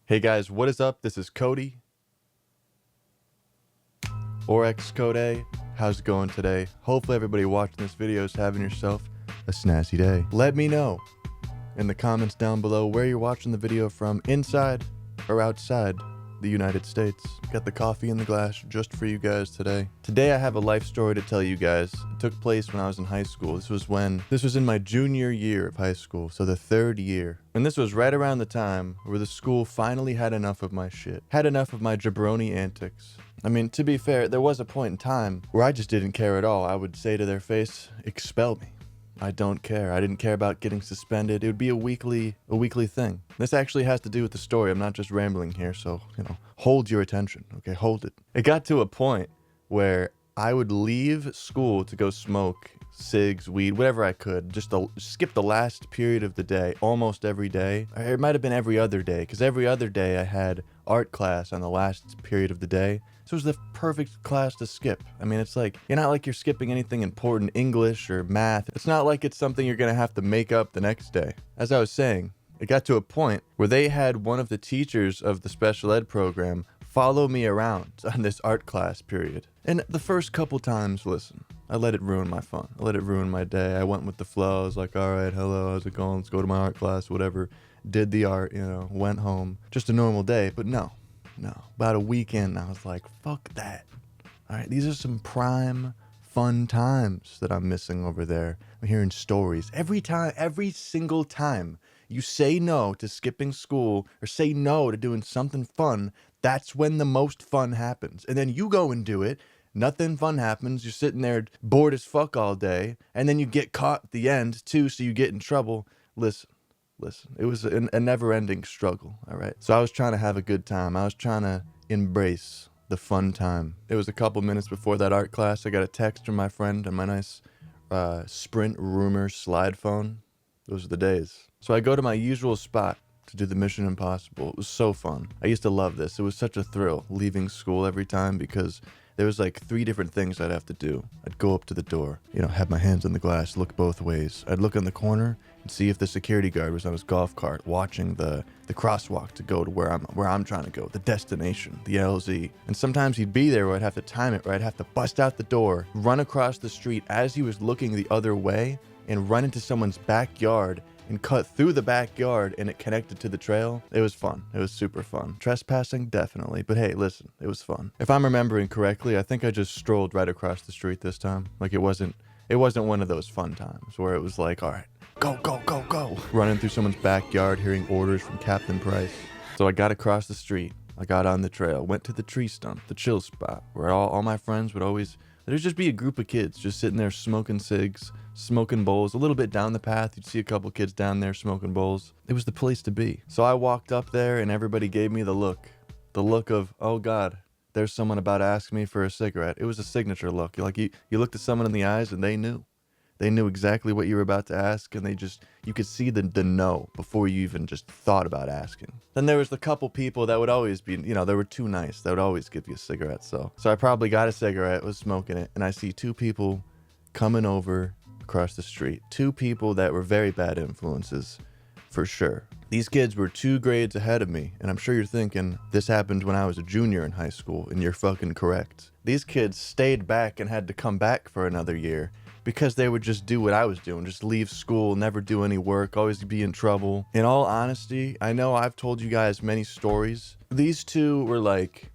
Hey guys, what is up? This is Cody or xCodeh. How's it going today? Hopefully everybody watching this video is having yourself a snazzy day. Let me know in the comments down below where you're watching the video from, inside or outside the United States. Got the coffee in the glass just for you guys today. Today I have a life story to tell you guys. It took place when I was in high school. This was in my junior year of high school, so the third year. And this was right around the time where the school finally had enough of my shit. Had enough of my jabroni antics. I mean, to be fair, there was a point in time where I just didn't care at all. I would say to their face, expel me. I don't care. I didn't care about getting suspended. It would be a weekly thing. This actually has to do with the story. I'm not just rambling here, so, hold your attention, okay? Hold it. It got to a point where I would leave school to go smoke cigs, weed, whatever I could, just to skip the last period of the day, almost every day. It might have been every other day, because every other day I had art class on the last period of the day. So it was the perfect class to skip. I mean, it's like, you're not like you're skipping anything important, English or math. It's not like it's something you're gonna have to make up the next day. As I was saying, it got to a point where they had one of the teachers of the special ed program follow me around on this art class period. And the first couple times, listen, I let it ruin my fun. I let it ruin my day. I went with the flow. I was like, all right, hello, how's it going? Let's go to my art class, whatever. Did the art, went home. Just a normal day, but no. About a weekend, I was like, fuck that. All right, these are some prime, fun times that I'm missing over there. I'm hearing stories. Every single time you say no to skipping school or say no to doing something fun, that's when the most fun happens. And then you go and do it. Nothing fun happens. You're sitting there bored as fuck all day. And then you get caught at the end, too, so you get in trouble. Listen, it was a never-ending struggle, all right? So I was trying to have a good time. I was trying to embrace the fun time. It was a couple minutes before that art class. I got a text from my friend on my nice Sprint Rumor slide phone. Those are the days. So I go to my usual spot to do the Mission Impossible. It was so fun. I used to love this. It was such a thrill leaving school every time because there was like 3 different things I'd have to do. I'd go up to the door, have my hands on the glass, look both ways. I'd look in the corner and see if the security guard was on his golf cart watching the crosswalk to go to where I'm trying to go, the destination, the LZ. And sometimes he'd be there where I'd have to time it, where I'd have to bust out the door, run across the street as he was looking the other way, and run into someone's backyard and cut through the backyard, and it connected to the trail. It was fun. It was super fun. Trespassing, definitely. But hey, listen, it was fun. If I'm remembering correctly, I think I just strolled right across the street this time. Like it wasn't one of those fun times where it was like, all right, go, go, go, go. Running through someone's backyard, hearing orders from Captain Price. So I got across the street. I got on the trail, went to the tree stump, the chill spot, where all my friends would always, there'd just be a group of kids just sitting there smoking cigs, smoking bowls. A little bit down the path, you'd see a couple kids down there smoking bowls. It was the place to be. So I walked up there and everybody gave me the look of, oh God, there's someone about to ask me for a cigarette. It was a signature look. Like you looked at someone in the eyes and they knew. They knew exactly what you were about to ask, and you could see the no before you even just thought about asking. Then there was the couple people that would always be, they were too nice. They would always give you a cigarette. So I probably got a cigarette, was smoking it, and I see 2 people coming over across the street. 2 people that were very bad influences, for sure. These kids were 2 grades ahead of me, and I'm sure you're thinking, this happened when I was a junior in high school, and you're fucking correct. These kids stayed back and had to come back for another year, because they would just do what I was doing, just leave school, never do any work, always be in trouble. In all honesty, I know I've told you guys many stories. These 2 were like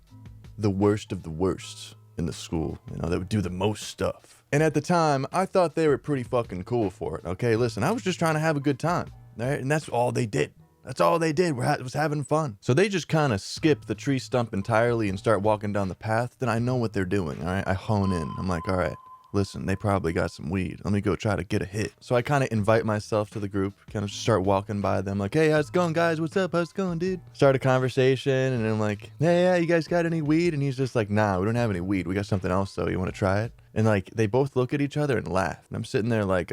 the worst of the worst in the school, that would do the most stuff. And at the time, I thought they were pretty fucking cool for it, okay? Listen, I was just trying to have a good time, right? And that's all they did. That's all they did, was having fun. So they just kind of skip the tree stump entirely and start walking down the path. Then I know what they're doing, all right? I hone in. I'm like, all right. Listen, they probably got some weed. Let me go try to get a hit. So I kind of invite myself to the group, kind of start walking by them like, hey, how's it going, guys? What's up? How's it going, dude? Start a conversation, and I'm like, hey, yeah, you guys got any weed? And he's just like, nah, we don't have any weed. We got something else, though. You want to try it? And like, they both look at each other and laugh. And I'm sitting there like,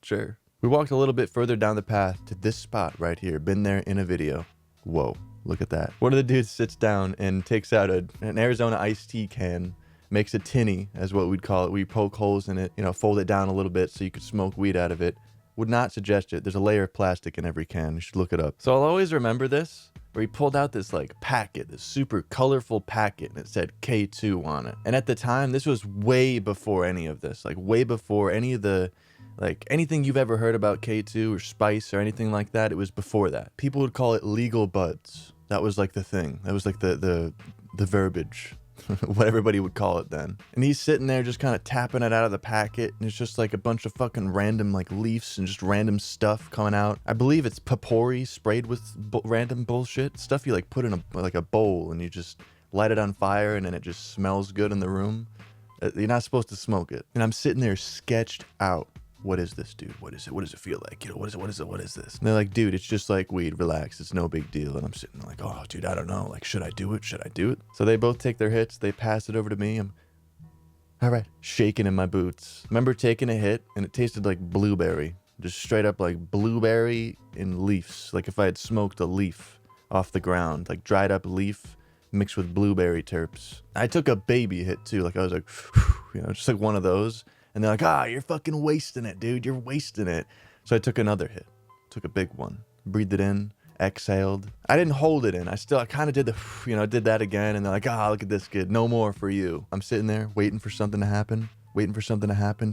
sure. We walked a little bit further down the path to this spot right here. Been there in a video. Whoa, look at that. One of the dudes sits down and takes out an Arizona iced tea can, makes a tinny, as what we'd call it. We poke holes in it, fold it down a little bit so you could smoke weed out of it. Would not suggest it. There's a layer of plastic in every can. You should look it up. So I'll always remember this where he pulled out this like packet, this super colorful packet, and it said K2 on it. And at the time, this was way before any of this, like way before any of the, like anything you've ever heard about K2 or Spice or anything like that. It was before that. People would call it legal buds. That was like the thing. That was like the verbiage. What everybody would call it then. And he's sitting there just kind of tapping it out of the packet, and it's just like a bunch of fucking random like leaves and just random stuff coming out. I believe it's papori sprayed with random bullshit stuff you like put in a bowl, and you just light it on fire, and then it just smells good in the room. You're not supposed to smoke it. And I'm sitting there sketched out. What is this, dude? What is it? What does it feel like? You know, what is it? What is it? What is this? And they're like, dude, it's just like weed. Relax. It's no big deal. And I'm sitting there like, oh, dude, I don't know. Like, should I do it? Should I do it? So they both take their hits. They pass it over to me. I'm, all right, shaking in my boots. Remember taking a hit, and it tasted like blueberry. Just straight up like blueberry in leaves. Like if I had smoked a leaf off the ground, like dried up leaf mixed with blueberry terps. I took a baby hit too. Like I was like, you know, just like one of those. And they're like, you're fucking wasting it, dude. You're wasting it. So I took another hit. Took a big one. Breathed it in. Exhaled. I didn't hold it in. I kind of did the, you know, did that again. And they're like, look at this kid. No more for you. I'm sitting there waiting for something to happen.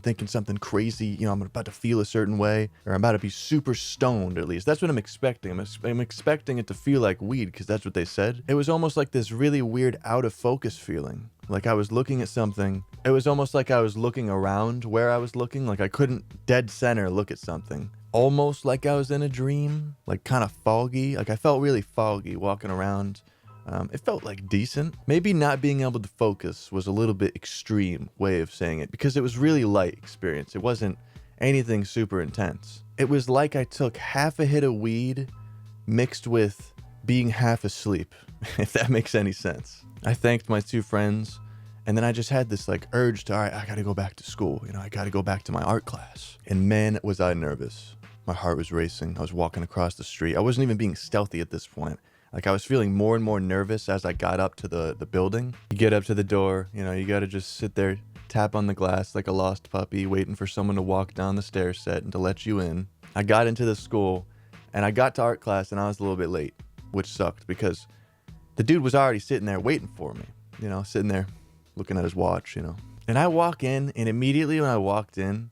Thinking something crazy, you know, I'm about to feel a certain way, or I'm about to be super stoned, at least. That's what I'm expecting. I'm expecting it to feel like weed, because that's what they said. It was almost like this really weird out of focus feeling. Like I was looking at something. It was almost like I was looking around where I was looking. Like I couldn't dead center look at something. Almost like I was in a dream, like kind of foggy. Like I felt really foggy walking around. It felt like decent. Maybe not being able to focus was a little bit extreme way of saying it, because it was really light experience. It wasn't anything super intense. It was like I took half a hit of weed mixed with being half asleep, if that makes any sense. I thanked my two friends, and then I just had this like urge to, all right, I gotta go back to school. You know, I gotta go back to my art class. And man, was I nervous. My heart was racing. I was walking across the street. I wasn't even being stealthy at this point. Like I was feeling more and more nervous as I got up to the building. You get up to the door, you know, you gotta just sit there, tap on the glass like a lost puppy, waiting for someone to walk down the stair set and to let you in. I got into the school, and I got to art class, and I was a little bit late, which sucked because the dude was already sitting there waiting for me, you know, sitting there looking at his watch, you know. And I walk in, and immediately when I walked in,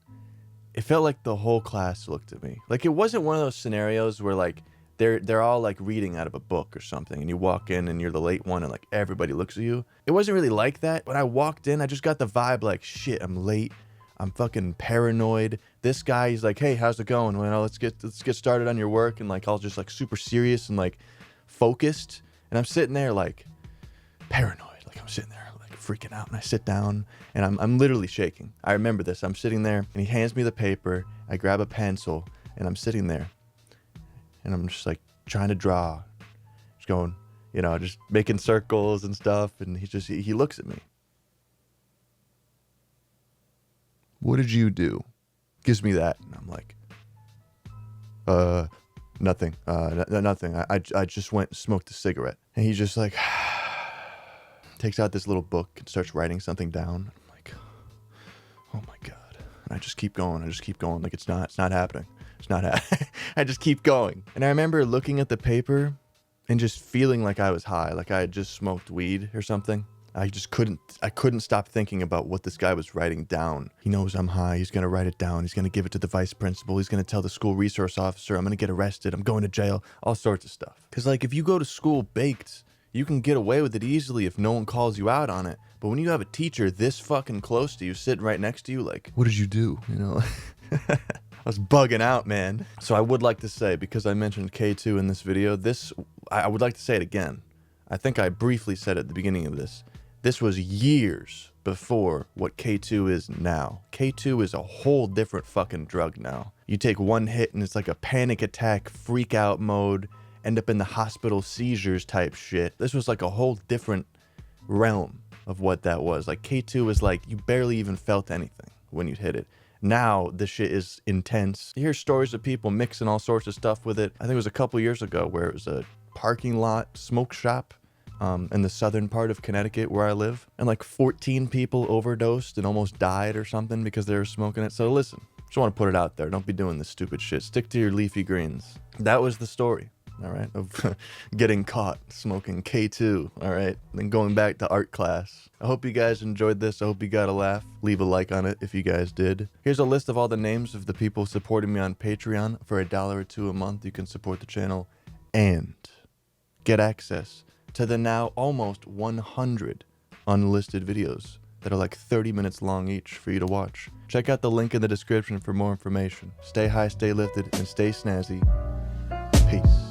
it felt like the whole class looked at me. Like it wasn't one of those scenarios where like they're all like reading out of a book or something, and you walk in and you're the late one and like everybody looks at you. It wasn't really like that. When I walked in, I just got the vibe like, shit, I'm late. I'm fucking paranoid. This guy, he's like, hey, how's it going? Well, let's get started on your work. And like, I was just like super serious and like focused. And I'm sitting there like paranoid. Like I'm sitting there like freaking out, and I sit down and I'm literally shaking. I remember this. I'm sitting there and he hands me the paper. I grab a pencil and I'm sitting there. And I'm just like trying to draw, just going, you know, just making circles and stuff. And he looks at me. What did you do? Gives me that. And I'm like, nothing. Nothing. I just went and smoked a cigarette. And he's just like, takes out this little book and starts writing something down. I'm like, oh my God. And I just keep going. Like it's not happening. It's not happening. I just keep going. And I remember looking at the paper and just feeling like I was high, like I had just smoked weed or something. I couldn't stop thinking about what this guy was writing down. He knows I'm high. He's going to write it down. He's going to give it to the vice principal. He's going to tell the school resource officer. I'm going to get arrested. I'm going to jail. All sorts of stuff. Because like if you go to school baked, you can get away with it easily if no one calls you out on it. But when you have a teacher this fucking close to you, sitting right next to you, like, what did you do? You know? I was bugging out, man. So I would like to say, because I mentioned K2 in this video, I would like to say it again. I think I briefly said at the beginning of this. This was years before what K2 is now. K2 is a whole different fucking drug now. You take one hit and it's like a panic attack, freak out mode, end up in the hospital, seizures type shit. This was like a whole different realm of what that was. Like K2 was like, you barely even felt anything when you hit it. Now the shit is intense. You hear stories of people mixing all sorts of stuff with it. I think it was a couple years ago where it was a parking lot smoke shop in the southern part of Connecticut where I live. And like 14 people overdosed and almost died or something because they were smoking it. So listen, just want to put it out there. Don't be doing this stupid shit. Stick to your leafy greens. That was the story. all right, of getting caught smoking K2, all right, then going back to art class. I hope you guys enjoyed this. I hope you got a laugh. Leave a like on it if you guys did. Here's a list of all the names of the people supporting me on Patreon. For $1 or $2 a month, you can support the channel and get access to the now almost 100 unlisted videos that are like 30 minutes long each for you to watch. Check out the link in the description for more information. Stay high, stay lifted, and stay snazzy. Peace.